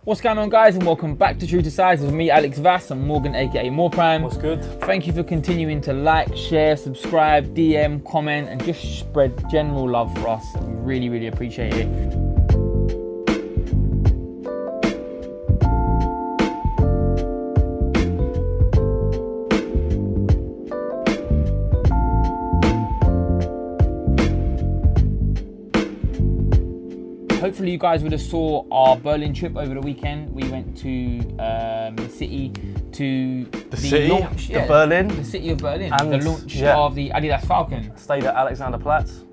What's going on, guys, and welcome back to True to Size with me, Alex Vass, and Morgan, aka More Prime. What's good? Thank you for continuing to like, share, subscribe, DM, comment, and just spread general love for us. We really appreciate it. Hopefully you guys would have saw our Berlin trip over the weekend. We went to the city to the launch, Berlin, the city of Berlin, and the launch of the Adidas Falcon. Stayed at Alexanderplatz.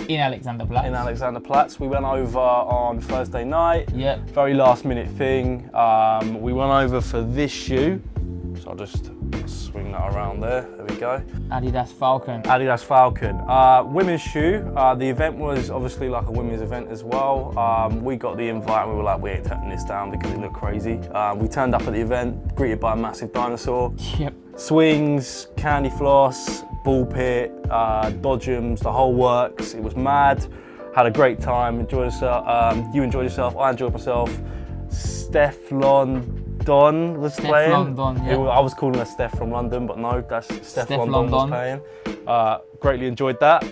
In Alexanderplatz. We went over on Thursday night. Yeah. Very last minute thing. We went over for this shoe. So I'll just swing that around there. There we go. Adidas Falcon. Adidas Falcon. Women's shoe. The event was obviously like a women's event as well. We got the invite and we were like, we ain't taking this down because it looked crazy. We turned up at the event, greeted by a massive dinosaur. Yep. Swings, candy floss, ball pit, dodgems, the whole works. It was mad. Had a great time, enjoyed yourself. You enjoyed yourself, I enjoyed myself. Steph London was playing. London, yeah. I was calling her Steph from London, but no, that's Steph London was playing. Greatly enjoyed that.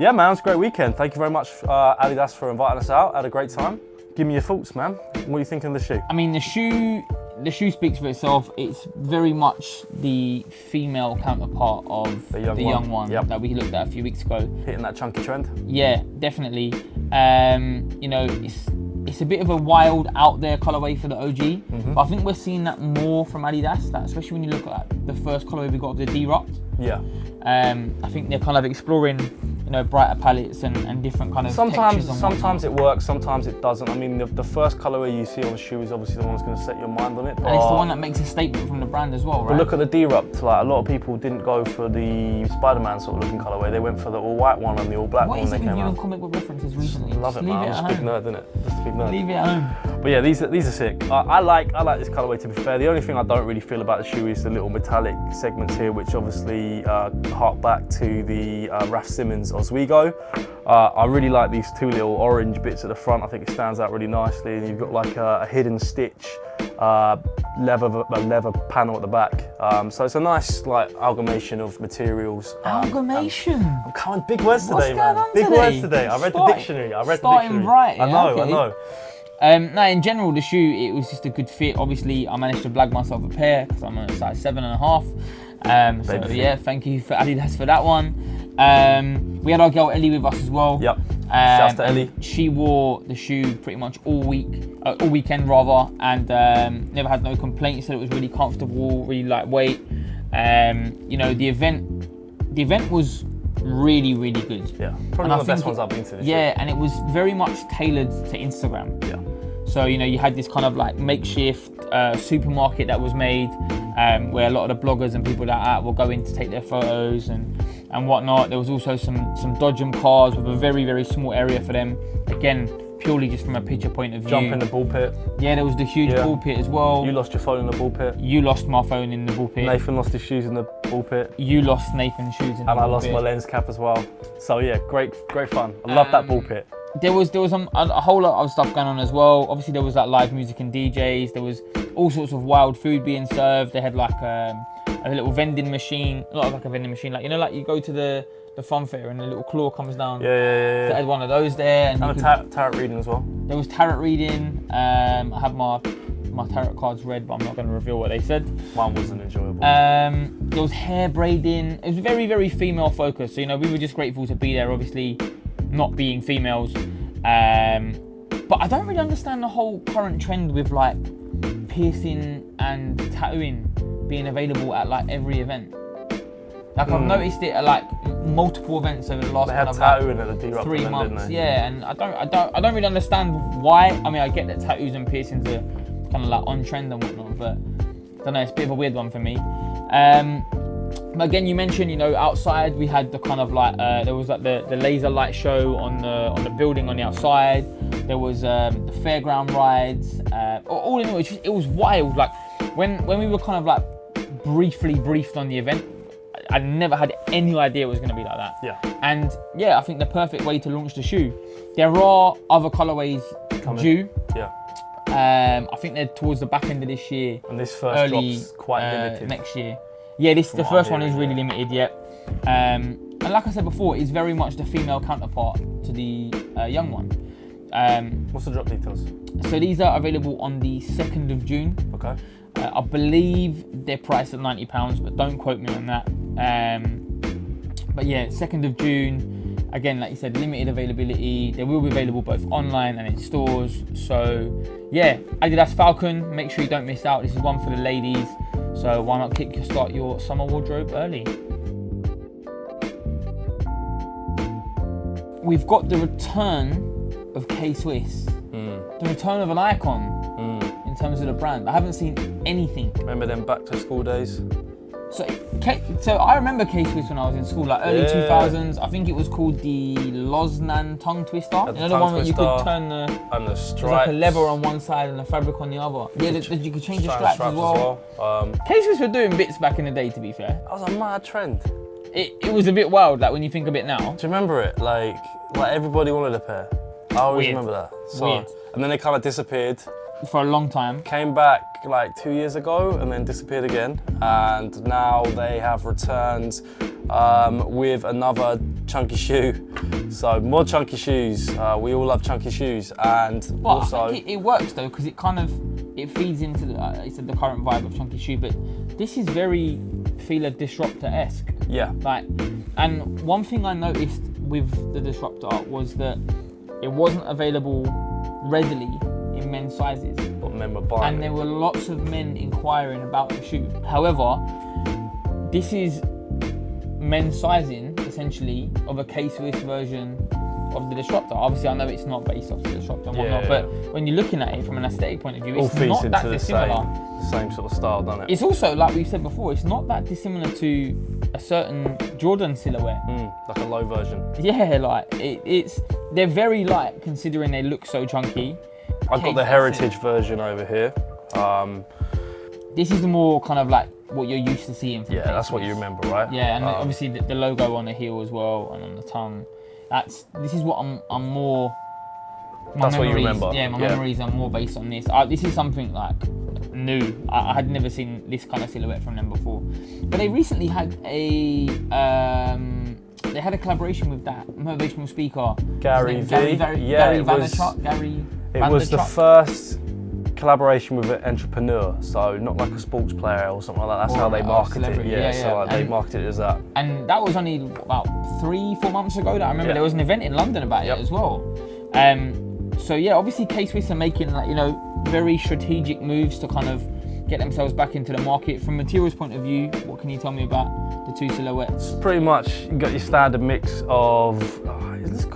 Yeah, man, it was a great weekend. Thank you very much, Adidas, for inviting us out. Had a great time. Give me your thoughts, man. What are you thinking of the shoe? I mean, the shoe speaks for itself. It's very much the female counterpart of the young one that we looked at a few weeks ago. Hitting that chunky trend? Yeah, definitely. You know, it's a bit of a wild out there colorway for the OG, but I think we're seeing that more from Adidas, especially when you look at the first colorway we got of the D-Rupt. Yeah. I think they're kind of exploring, you know, brighter palettes and different kind of textures. Sometimes it works, sometimes it doesn't. I mean, the first colorway you see on the shoe is obviously the one that's going to set your mind on it. And it's the one that makes a statement from the brand as well, right? But look at the D-Rupt. Like, a lot of people didn't go for the Spider-Man sort of looking colorway. They went for the all-white one and the all-black one. What is it with you and comic book references recently? Love it, man. I'm just a big nerd, innit? Just a big nerd. Leave it at home. But yeah, these are sick. I like this colorway, to be fair. The only thing I don't really feel about the shoe is the little metallic segments here, which obviously hark back to the Raf Simons Oswego. I really like these two little orange bits at the front. I think it stands out really nicely. And you've got like a hidden stitch leather panel at the back. So it's a nice like amalgamation of materials. Amalgamation? I'm coming big words today, man. Big words today. I read the dictionary. Starting right. I know. No, in general, the shoe, it was just a good fit. Obviously, I managed to blag myself a pair because I'm a size 7.5. So yeah, thank you for Adidas for that one. We had our girl Ellie with us as well. Yep. Shouts to Ellie. She wore the shoe pretty much all weekend rather, and never had no complaints. Said it was really comfortable, really lightweight. You know, the event was really good. Yeah, probably one of the best ones I've been to this year. And it was very much tailored to Instagram. Yeah. So, you know, you had this kind of like makeshift supermarket that was made where a lot of the bloggers and people like that will go in to take their photos and whatnot. There was also some dodgem cars with a very small area for them. Again, purely just from a picture point of view. Jump in the ball pit. Yeah, there was the huge ball pit as well. You lost your phone in the ball pit. You lost my phone in the ball pit. Nathan lost his shoes in the ball pit. You lost Nathan's shoes in the ball pit. And I lost my lens cap as well. So yeah, great fun. I love that ball pit. There was a whole lot of stuff going on as well. Obviously there was like live music and DJs. There was all sorts of wild food being served. They had like a little vending machine, not like a vending machine, like, you know, like you go to the fun fair and the little claw comes down. Yeah. So I had one of those there. And tarot reading as well. There was tarot reading. I had my tarot cards read, but I'm not going to reveal what they said. Mine wasn't enjoyable. There was hair braiding. It was very female focused. So, you know, we were just grateful to be there, obviously not being females. But I don't really understand the whole current trend with like piercing and tattooing being available at like every event. Like I've noticed it at like multiple events over the last they had tattooing at the D-Rupt 3 event, months. didn't they? Yeah, and I don't really understand why. I mean, I get that tattoos and piercings are kind of like on trend and whatnot, but I don't know, it's a bit of a weird one for me. But again, you mentioned, you know, outside we had the kind of like there was like the laser light show on the building on the outside. There was the fairground rides. All in all, it was wild. Like when we were kind of like briefly briefed on the event, I never had any idea it was going to be like that. Yeah. And yeah, I think the perfect way to launch the shoe. There are other colorways due. Yeah. I think they're towards the back end of this year. And this first drop's quite limited. Next year. Yeah, the first one is really limited, yeah. And like I said before, it's very much the female counterpart to the young one. What's the drop details? So these are available on the 2nd of June. Okay. I believe they're priced at £90, but don't quote me on that. But yeah, 2nd of June. Again, like you said, limited availability. They will be available both online and in stores. So yeah, Adidas Falcon. Make sure you don't miss out. This is one for the ladies. So why not kickstart your summer wardrobe early? We've got the return of KSwiss. The return of an icon in terms of the brand. I haven't seen anything. Remember them back to school days? So I remember KSwiss when I was in school, like early 2000s. I think it was called the Lausanne tongue twister. You know, the one where you could turn the stripes. like a lever on one side and the fabric on the other. Yeah, you could change the straps as well. KSwiss were doing bits back in the day, to be fair. That was a mad trend. It was a bit wild, like when you think of it now. Do you remember it? Like everybody wanted a pair. I always remember that. So, and then they kind of disappeared. For a long time. Came back like 2 years ago and then disappeared again. And now they have returned with another chunky shoe. So more chunky shoes. We all love chunky shoes. And also... I think it works though, because it feeds into the current vibe of chunky shoe, but this is very Fila Disruptor-esque. Yeah. Like, and one thing I noticed with the Disruptor was that it wasn't available readily in men's sizes. But men were buying. And there were lots of men inquiring about the shoe. However, this is men's sizing, essentially, of a KSwiss version of the Disruptor. Obviously, I know it's not based off the Disruptor and whatnot, but when you're looking at it from an aesthetic point of view, it's not that dissimilar. Same sort of style, doesn't it? It's also, like we said before, it's not that dissimilar to a certain Jordan silhouette. Like a low version. Yeah, like they're very light considering they look so chunky. I've got the heritage version over here. This is the more kind of like what you're used to seeing from that's what you remember, right? Yeah, and obviously the logo on the heel as well and on the tongue. This is what I'm more. That's what you remember. Yeah, my memories are more based on this. This is something like new. I had never seen this kind of silhouette from them before. But they recently had a collaboration with that motivational speaker. Gary Vaynerchuk. It was the first collaboration with an entrepreneur, so not like a sports player or something like that. That's how they market it. They marketed it as that. And that was only about 3-4 months ago that I remember there was an event in London about it as well. So yeah, obviously KSwiss are making very strategic moves to kind of get themselves back into the market. From materials point of view, what can you tell me about the two silhouettes? Pretty much, you got your standard mix of.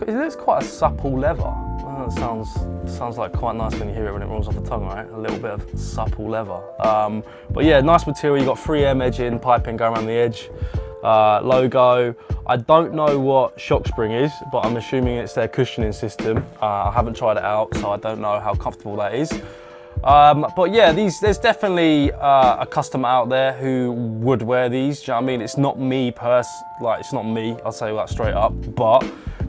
It looks quite a supple leather. It sounds like quite nice when you hear it when it rolls off the tongue, right? A little bit of supple leather. But yeah, nice material. You got 3M edging, piping going around the edge. Logo. I don't know what shock spring is, but I'm assuming it's their cushioning system. I haven't tried it out, so I don't know how comfortable that is. But yeah, there's definitely a customer out there who would wear these. Do you know what I mean? It's not me it's not me. I'll say that straight up. But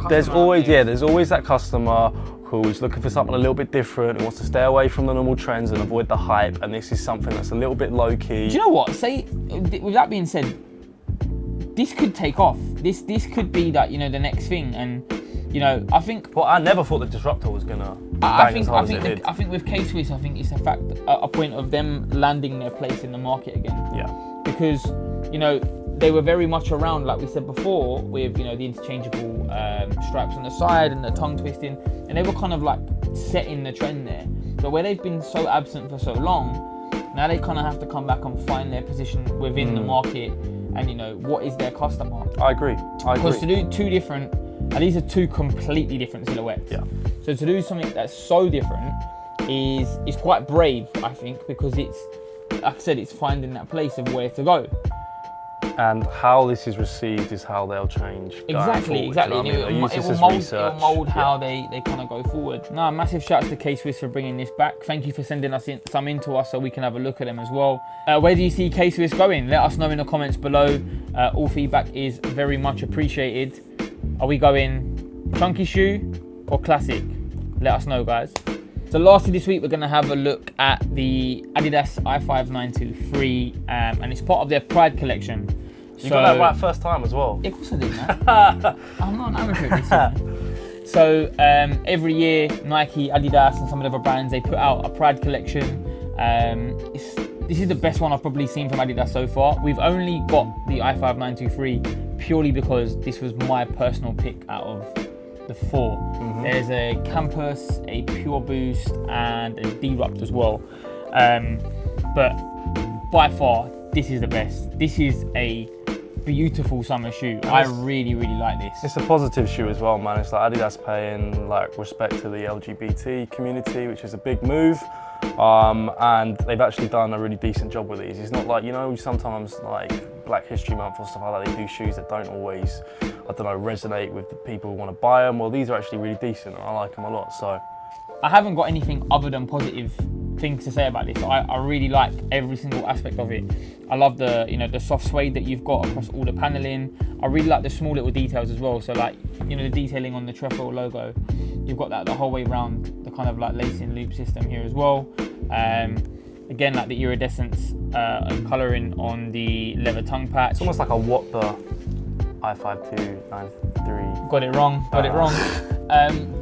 there's always that customer who's looking for something a little bit different, who wants to stay away from the normal trends and avoid the hype. And this is something that's a little bit low key. Do you know what? With that being said, this could take off. This could be that the next thing, and I think. Well, I never thought the Disruptor was gonna. I think with KSwiss, I think it's a point of them landing their place in the market again. Yeah. Because they were very much around, like we said before, with the interchangeable straps on the side and the tongue twisting, and they were kind of like setting the trend there. But where they've been so absent for so long, now they kind of have to come back and find their position within the market. And what is their customer? I agree. Because to do two different, and these are two completely different silhouettes. Yeah. So to do something that's so different is quite brave, I think, because it's, like I said, it's finding that place of where to go. And how this is received is how they'll change. Exactly. You know it will mold how they kind of go forward. No, massive shouts to KSwiss for bringing this back. Thank you for sending us some into us so we can have a look at them as well. Where do you see KSwiss going? Let us know in the comments below. All feedback is very much appreciated. Are we going chunky shoe or classic? Let us know, guys. So lastly this week we're going to have a look at the Adidas i5-923 and it's part of their Pride collection. You got that right first time as well. Yeah, of course I did, man. I'm not an amateur at this, man. So every year Nike, Adidas and some of the other brands, they put out a Pride collection. This is the best one I've probably seen from Adidas so far. We've only got the i5-923 purely because this was my personal pick out of the 4. Mm-hmm. There's a Campus, a Pure Boost and a Derupt as well. But by far, this is the best. This is a beautiful summer shoe. I really like this. It's a positive shoe as well, man. It's like Adidas paying like respect to the LGBT community, which is a big move. And they've actually done a really decent job with these. It's not like, you know, sometimes like Black History Month or stuff like that, they do shoes that don't always, I don't know, resonate with the people who want to buy them. Well, these are actually really decent and I like them a lot, so. I haven't got anything other than positive things to say about this. I really like every single aspect of it. I love the, you know, the soft suede that you've got across all the paneling. I really like the small little details as well. So like, you know, the detailing on the trefoil logo, you've got that the whole way around, the kind of like lacing loop system here as well. Again, like the iridescence and colouring on the leather tongue patch. It's almost like a what the i5-923. Got it wrong.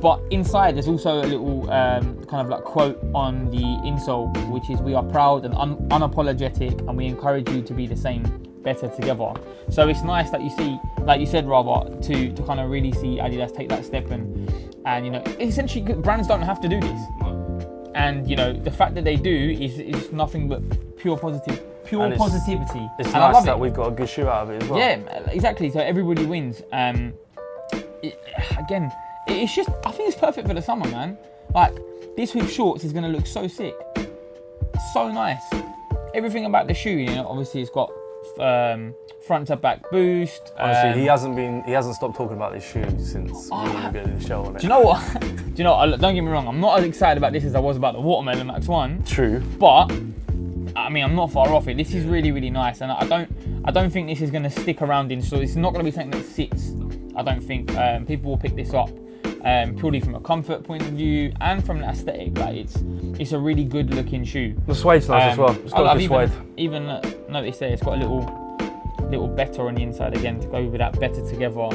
But inside there's also a little kind of like quote on the insole, which is, "We are proud and unapologetic, and we encourage you to be the same, better together." So it's nice that you see, like you said, rather, to kind of really see Adidas take that step and you know, essentially brands don't have to do this. And you know, the fact that they do is nothing but pure positivity. It's and nice that we've got a good shoe out of it as well. Yeah, exactly. So everybody wins. Again, it's just, I think it's perfect for the summer, man. Like this with shorts is gonna look so sick, so nice. Everything about the shoe, you know, obviously it's got front to back boost. Honestly, he hasn't stopped talking about this shoe since we did the show on it. Do you know what? Don't get me wrong, I'm not as excited about this as I was about the Watermelon Max 1. True. But I mean, I'm not far off it. This is really nice, and I don't think this is going to stick around in stores. It's not going to be something that sits. I don't think people will pick this up purely from a comfort point of view and from an aesthetic. Like it's a really good looking shoe. The suede's nice as well. It's got a good suede. Even notice there, it's got a little better on the inside again to go with that better together.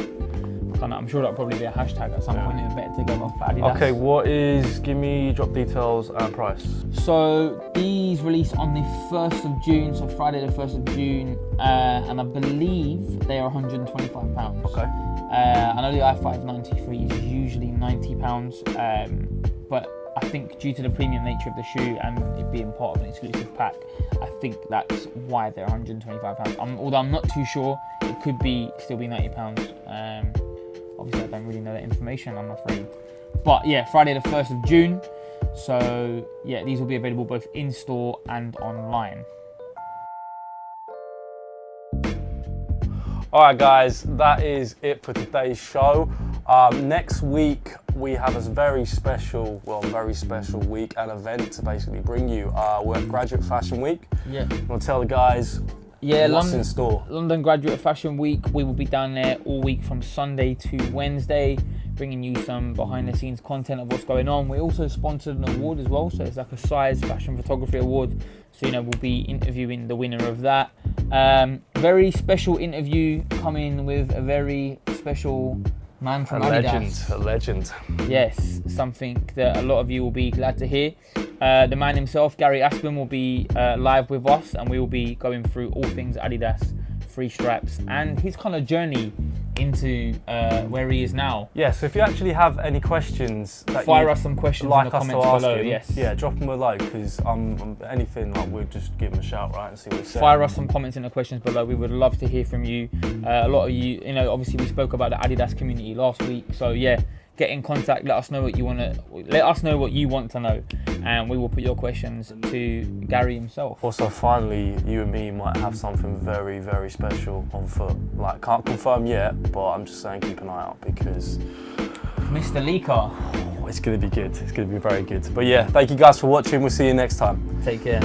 I'm sure that'll probably be a hashtag at some point. Better together for Adidas. Okay, give me drop details and price. So these release on the 1st of June, so Friday the 1st of June, and I believe they are £125. Okay. I know the i5-923 is usually £90, but I think due to the premium nature of the shoe and it being part of an exclusive pack, I think that's why they're £125. Although I'm not too sure, it could still be £90. Obviously, I don't really know that information, I'm afraid. But yeah, Friday the 1st of June. So yeah, these will be available both in store and online. All right, guys, that is it for today's show. Next week, we have a very special week and event to basically bring you. We're at Graduate Fashion Week. Yeah. We'll tell the guys what's in store. London Graduate Fashion Week. We will be down there all week from Sunday to Wednesday, bringing you some behind the scenes content of what's going on. We also sponsored an award as well, so it's like a Size Fashion Photography Award. So you know, we'll be interviewing the winner of that. Very special interview coming with a very special man from Adidas. A legend. Yes, something that a lot of you will be glad to hear. The man himself, Gary Aspen, will be live with us, and we will be going through all things Adidas, Free Stripes, and his kind of journey into where he is now. Yeah, so if you actually have any questions, fire us some questions in the comments below. Yes. Yeah, drop them below, because anything, like, we'll just give him a shout, right, and see what he says. Fire us some comments in the questions below. We would love to hear from you. A lot of you, you know, obviously we spoke about the Adidas community last week, so yeah, get in contact. Let us know what you want to know, and we will put your questions to Gary himself. Also, finally, you and me might have something very, very special on foot. Like, can't confirm yet, but I'm just saying keep an eye out, because Mr. Leaker, it's going to be good. It's going to be very good. But yeah, thank you guys for watching. We'll see you next time. Take care.